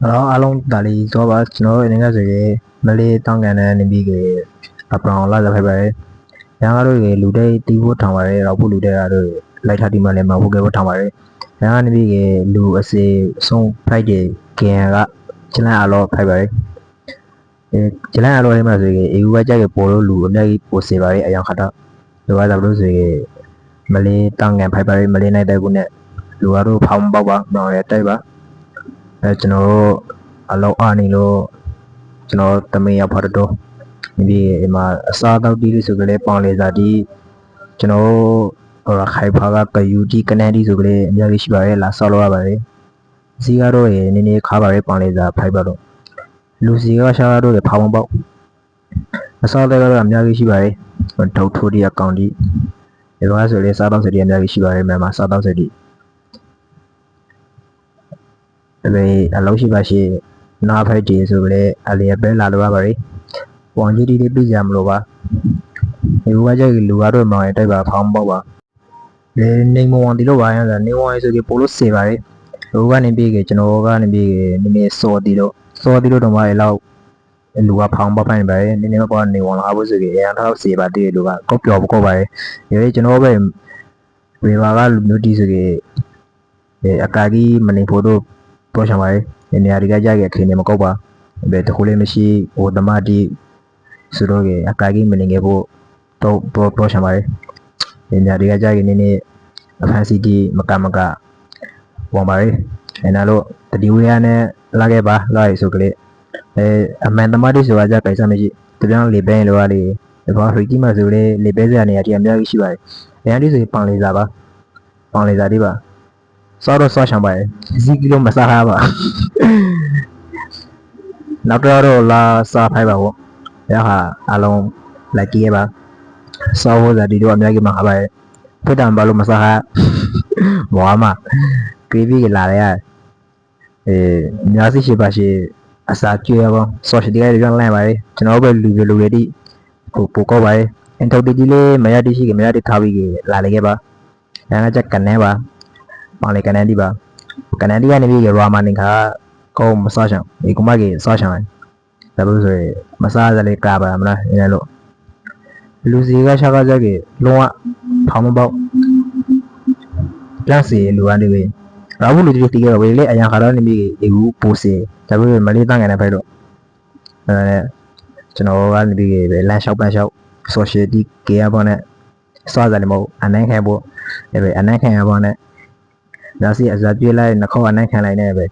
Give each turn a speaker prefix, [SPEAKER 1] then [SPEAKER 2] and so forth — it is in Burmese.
[SPEAKER 1] along tali so ba no in ga se mali tang kan ne bi ke apron la sa phai ba yang ga ro ke lu dai ti bo thang ba re ro bu lu dai ga ro lai tha ti ma le ma bu ke bo thang ba re yang ga ne bi ke lu ase song phai de ken ga chin la alo phai ba re chin la alo le ma so ke e u ga ja ke po lo lu a mya ki po se ba re ayang kha ta lo ga sa lo so ke mali tang kan phai ba re mali nai dai bu ne lu ga ro phang ba ba no le tai ba ကျွန်တော်တို့အလောက်အားနေလို့ကျွန်တော်တမင်ရောက်ဖတ်တော့ဒီမှာအစားတောက်တီးလို့ဆိုကြလေပေါင်လေစာတီးကျွန်တော်ဟိုခိုင်ဖာကကယူတီကနေတီးဆိုကြလေအများကြီးရှိပါရဲ့လာဆောက်လို့ရပါတယ်စီကတော့ရေနည်းနည်းခါပါရဲ့ပေါင်လေစာဖိုက်ပါတော့လူစီကရှာတော့ဖောင်းပေါက်အစားတောက်ကတော့အများကြီးရှိပါရဲ့ဒုတ်ထိုးတီးအကောင့်တီးဒီလိုဆိုလေစားတောက်စတီးအများကြီးရှိပါရဲ့မြန်မာစားတောက်စတီး အလုံးရှိပါရှိနားဖိုက်တီဆိုလေအလျက်ပဲလာလို့ရပါရီဝန်ကြီးတီပြကြမလို့ပါဒီဘက်ကလူကတော့မောင်ရတိုက်ပါဖောင်းပေါ့ပါလေနေမဝန်တီလို့ပါရတာနေဝန်ဆိုပြီးပို့လို့စေပါရီလူကနေပြီးကကျွန်တော်ကနေပြီးနည်းနည်းစောတီလို့တော့မရလောက်လူကဖောင်းပေါ့ဖိုင်းပါရီနည်းနည်းပေါ့နေဝန်လာဖို့ဆိုပြီးအရန်ထောက်စေပါတီလူကကောက်ပြော်ပေါ့ပါရီရေကျွန်တော်ပဲဝေဘာကလူမျိုးတီဆိုပြီးအကာကြီးမနေဖို့တော့ ပေါ်ချင်ပါတယ်။နေရာတွေကကြရခင်နေမကောက်ပါ။ဘယ်တခုလေးမရှိဟိုဓမ္မတိဆိုတော့အကာကြီးမနေခဲ့ဖို့တော့ပေါ်ချင်ပါတယ်။နေရာတွေကကြရနေနေအဖန်စီတီမကဝန်ပါတယ်။အဲနာလို့တတိဝေးရနဲ့လာခဲ့ပါလာရဆိုကလေးအမှန်ဓမ္မတိဆိုတာကြပိုင်စမရှိတပြောင်းလေပဲလိုရလေဒီဘာဖိကြီးမှဆိုလေလေပဲစရာနေရာတွေအများကြီးရှိပါတယ်။အဲအန်တီဆိုပန်လေစာပါပန်လေစာဒီပါ ဆောတော့ဆောချင်ပါရဲ့ဇီကီလိုမစားရပါနောက်တော့လာစားဖိုက်ပါဘောရဟာအလုံးလိုက်ကြည့်ပါဆောဖို့ဇာဒီတော့အများကြီးမှာပါရဲ့ဖိတ်တံဘာလို့မစားရဘောမကြည့်ပြီးလာရညာစီရှိပါရှိအစာကျွေးပါဆောရှိတဲ့ရန်လိုက်ပါရဲ့ကျွန်တော်ပဲလူတွေဒီပိုကောပါရဲ့အန်တိုတီလေးမရတိရှိကမရတိထားပြီးလာလေခဲ့ပါအဲကချက်ကနေပါ ပါလေကနေတီပါကနေတီကနေပြီးရာမန်ခါကောမစားချင်ဒီကမကြီးစားချင်တယ်ဒါလို့ဆိုရင်မစားစလေကပါမလားနည်းလို့လူစီကရှာကကြကြီးလုံးဝဖောင်းမပေါက်လက်စီလူကနေပြီးရာဘူးလူတီတီကဝေးလေအရန်ခါတော့နေပြီးဒီဘူးပိုးစီဒါပေမဲ့မလေးတန်းကနေဖိုက်တော့အဲကျွန်တော်ကနေပြီးပဲလမ်းလျှောက်ပန်းလျှောက် social တီကေရပေါ်နဲ့စားစလေမဟုတ်အနိုင်ခံဖို့ဒါပေမဲ့အနိုင်ခံရပေါ်နဲ့ ဒါစီအစားပြေးလိုက်နှခေါ်အနိုင်ခံလိုက်နေပဲ